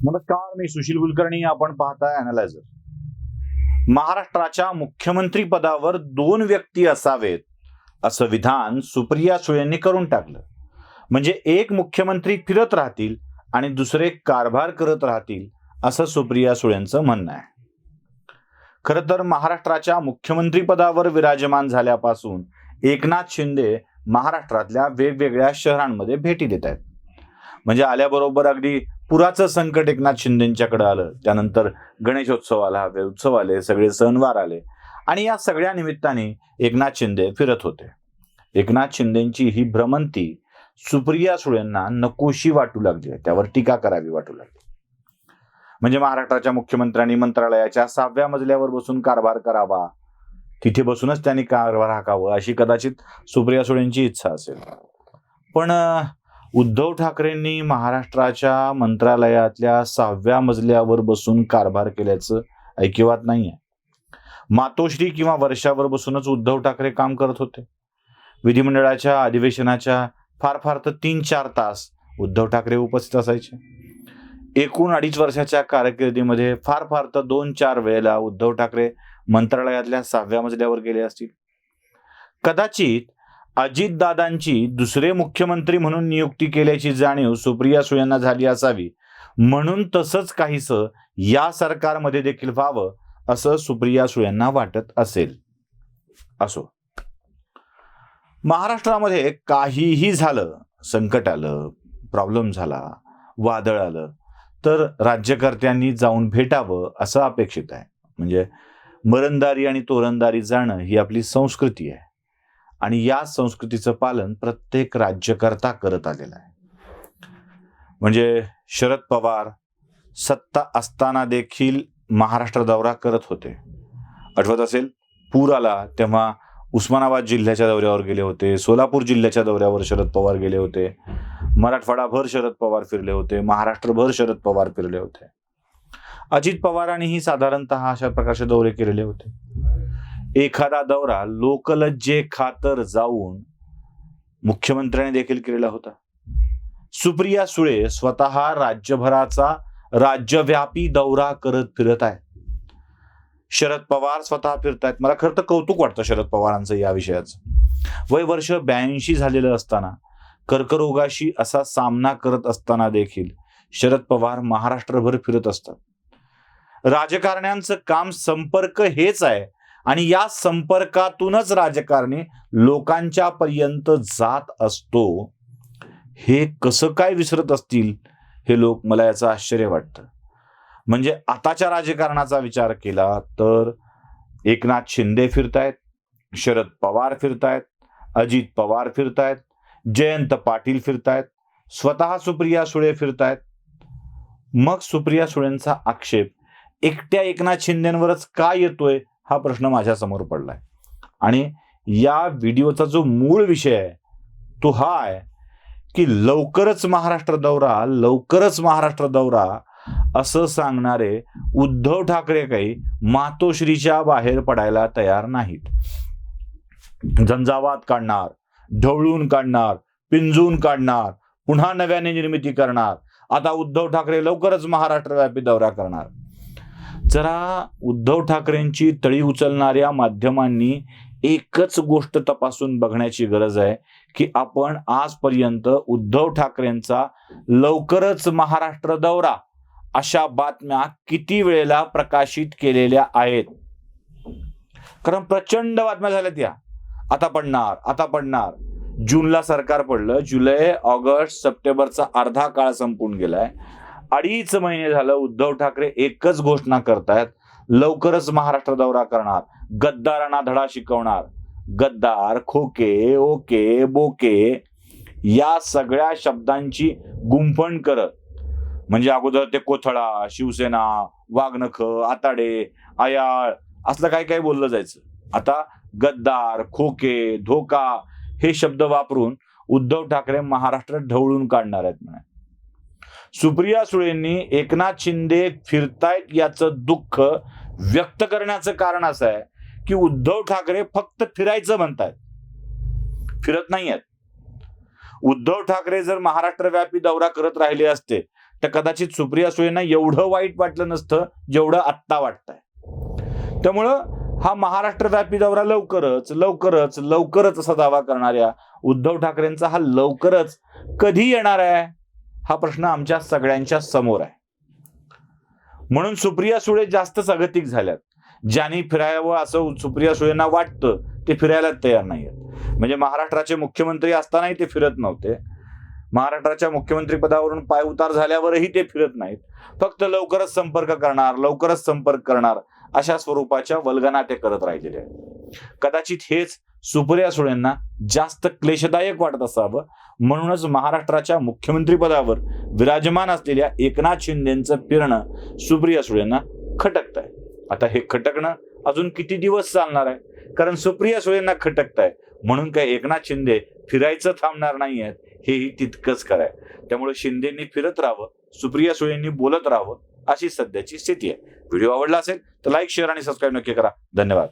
नमस्कार, मी सुशील कुलकर्णी. आपण पाहताय अॅनालायझर. महाराष्ट्राच्या मुख्यमंत्री पदावर दोन व्यक्ती असावेत असं विधान सुप्रिया सुळेंनी करून टाकलं. म्हणजे एक मुख्यमंत्री फिरत राहतील आणि दुसरे कारभार करत राहतील असं सुप्रिया सुळेंचं म्हणणं आहे. खरं तर महाराष्ट्राच्या मुख्यमंत्री पदावर विराजमान झाल्यापासून एकनाथ शिंदे महाराष्ट्रातल्या वेगवेगळ्या शहरांमध्ये भेटी देत आहेत. म्हणजे आल्याबरोबर अगदी पुराचं संकट एकनाथ शिंदेंच्याकडे आलं, त्यानंतर गणेशोत्सव आला, उत्सव आले, सगळे सणवार आले आणि या सगळ्या निमित्ताने एकनाथ शिंदे फिरत होते. एकनाथ शिंदेंची ही भ्रमंती सुप्रिया सुळेंना नकोशी वाटू लागली, त्यावर टीका करावी वाटू लागली. म्हणजे महाराष्ट्राच्या मुख्यमंत्र्यांनी मंत्रालयाच्या 6व्या मजल्यावर बसून कारभार करावा, तिथे बसूनच त्यांनी कारभार हाकावं अशी कदाचित सुप्रिया सुळेंची इच्छा असेल. पण उद्धव ठाकरेंनी महाराष्ट्राच्या मंत्रालयातल्या 6व्या मजल्यावर बसून कारभार केल्याचं ऐकिवात नाहीये. मातोश्री किंवा वर्षावर बसूनच उद्धव ठाकरे काम करत होते. विधिमंडळाच्या अधिवेशनाच्या फार फार तर 3-4 तास उद्धव ठाकरे उपस्थित असायचे. एकूण 2.5 वर्षाच्या कारकिर्दीमध्ये फार फार तर 2-4 वेळेला उद्धव ठाकरे मंत्रालयातल्या 6व्या मजल्यावर गेले असतील. कदाचित अजितदादांची दुसरे मुख्यमंत्री म्हणून नियुक्ती केल्याची जाणीव सुप्रिया सुळेंना झाली असावी, म्हणून तसंच काहीसं या सरकारमध्ये देखील व्हावं असं सुप्रिया सुळेंना वाटत असेल. असो, महाराष्ट्रामध्ये काहीही झालं, संकट आलं, प्रॉब्लेम झाला, वादळ आलं, तर राज्यकर्त्यांनी जाऊन भेटावं असं अपेक्षित आहे. म्हणजे मरणदारी आणि तोरणदारी जाणं ही आपली संस्कृती आहे आणि या संस्कृतीचं पालन प्रत्येक राज्यकर्ता करत आलेला आहे. म्हणजे शरद पवार सत्ता असताना देखील महाराष्ट्र दौरा करत होते. आठवत असेल, पूर आला तेव्हा उस्मानाबाद जिल्ह्याच्या दौऱ्यावर गेले होते, सोलापूर जिल्ह्याच्या दौऱ्यावर शरद पवार गेले होते, मराठवाडाभर शरद पवार फिरले होते, महाराष्ट्रभर शरद पवार फिरले होते. अजित पवारांनीही साधारणतः अशा प्रकारचे दौरे केलेले होते. एखादा दौरा लोकलज्जे खातर जाऊन मुख्यमंत्र्यांनी देखील केलेला होता. सुप्रिया सुळे स्वतः राज्यभराचा राज्यव्यापी दौरा करत फिरत आहेत. शरद पवार स्वतः फिरतायत. मला खरं तर कौतुक वाटतं शरद पवारांचं या विषयाचं. वय वर्ष 82 झालेलं असताना, कर्करोगाशी असा सामना करत असताना देखील शरद पवार महाराष्ट्रभर फिरत असतात. राजकारण्यांचं काम संपर्क हेच आहे आणि या संपर्कातूनच राजकारणी लोकांच्या पर्यंत जात असतो. हे कसं काय विसरत असतील हे लोक, मला याचं आश्चर्य वाटतं. म्हणजे आताच्या राजकारणाचा विचार केला तर एकनाथ शिंदे फिरतायत, शरद पवार फिरतायत, अजित पवार फिरतायत, जयंत पाटील फिरतायत, स्वतः सुप्रिया सुळे फिरतायत. मग सुप्रिया सुळेंचा आक्षेप एकट्या एकनाथ शिंदेवरच का येतोय हा प्रश्न माझ्या समोर पडलाय. आणि या व्हिडिओचा जो मूळ विषय आहे तो हा आहे की लवकरच महाराष्ट्र दौरा असं सांगणारे उद्धव ठाकरे काही मातोश्रीच्या बाहेर पडायला तयार नाहीत. झंझावात काढणार, ढवळून काढणार, पिंजून काढणार, पुन्हा नव्याने निर्मिती करणार. आता उद्धव ठाकरे लवकरच महाराष्ट्रव्यापी दौरा करणार. जरा उद्धव ठाकरेंची तळी उचलणाऱ्या माध्यमांनी एकच गोष्ट तपासून बघण्याची गरज आहे की आपण आजपर्यंत उद्धव ठाकरेंचा लवकरच महाराष्ट्र दौरा अशा बातम्या किती वेळेला प्रकाशित केलेल्या आहेत. कारण प्रचंड बातम्या झाल्यात या. आता पडणार. जूनला सरकार पडलं, जुलै, ऑगस्ट, सप्टेंबरचा अर्धा काळ संपून गेलाय. 2.5 महिने झालं उद्धव ठाकरे एकच घोषणा करतायत, लवकरच महाराष्ट्र दौरा करणार, गद्दारांना धडा शिकवणार. गद्दार, खोके, ओके, बोके या सगळ्या शब्दांची गुंफण करत, म्हणजे अगोदर ते कोथळा, शिवसेना, वाघनख, आताडे, आयाळ असलं काही काही बोललं जायचं. आता गद्दार, खोके, धोका हे शब्द वापरून उद्धव ठाकरे महाराष्ट्र ढवळून काढणार आहेत म्हणे. सुप्रिया सुळेंनी एकनाथ शिंदे फिरतायत याचं दुःख व्यक्त करण्याचं कारण असं आहे की उद्धव ठाकरे फक्त फिरायचं म्हणतायत, फिरत नाहीयेत. उद्धव ठाकरे जर महाराष्ट्रव्यापी दौरा करत राहिले असते तर कदाचित सुप्रिया सुळेंना एवढं वाईट वाटलं नसतं जेवढं आत्ता वाटतंय. त्यामुळं हा महाराष्ट्रव्यापी दौरा लवकरच असा दावा करणाऱ्या उद्धव ठाकरेंचा हा लवकरच कधी येणार आहे हा प्रश्न आमच्या सगळ्यांच्या समोर आहे. म्हणून सुप्रिया सुळे जास्त जागतिक झाल्यात. ज्यांनी फिरावं असं सुप्रिया सुळेंना वाटतं ते फिरायला तयार नाहीयेत. म्हणजे महाराष्ट्राचे मुख्यमंत्री असतानाही ते फिरत नव्हते. महाराष्ट्राच्या मुख्यमंत्री पदावरून पायउतार झाल्यावरही ते फिरत नाहीत. फक्त लवकरच संपर्क करणार अशा स्वरूपाच्या वल्गना ते करत राहिलेले आहेत. कदाचित हेच सुप्रिया सुळेंना जास्त क्लेशदायक वाटत असावं. म्हणूनच महाराष्ट्राच्या मुख्यमंत्री पदावर विराजमान असलेल्या एकनाथ शिंदेचं फिरणं सुप्रिया सुळेंना खटकत आहे. आता हे खटकणं अजून किती दिवस चालणार आहे? कारण सुप्रिया सुळेंना खटकताय म्हणून काय एकनाथ शिंदे फिरायचं थांबणार नाही आहेत हेही तितकंच खरं आहे. त्यामुळे शिंदेंनी फिरत राहावं, सुप्रिया सुळेंनी बोलत राहावं अशी सध्याची स्थिती आहे. व्हिडिओ आवडला असेल तर लाईक, शेअर आणि सबस्क्राईब नक्की करा. धन्यवाद.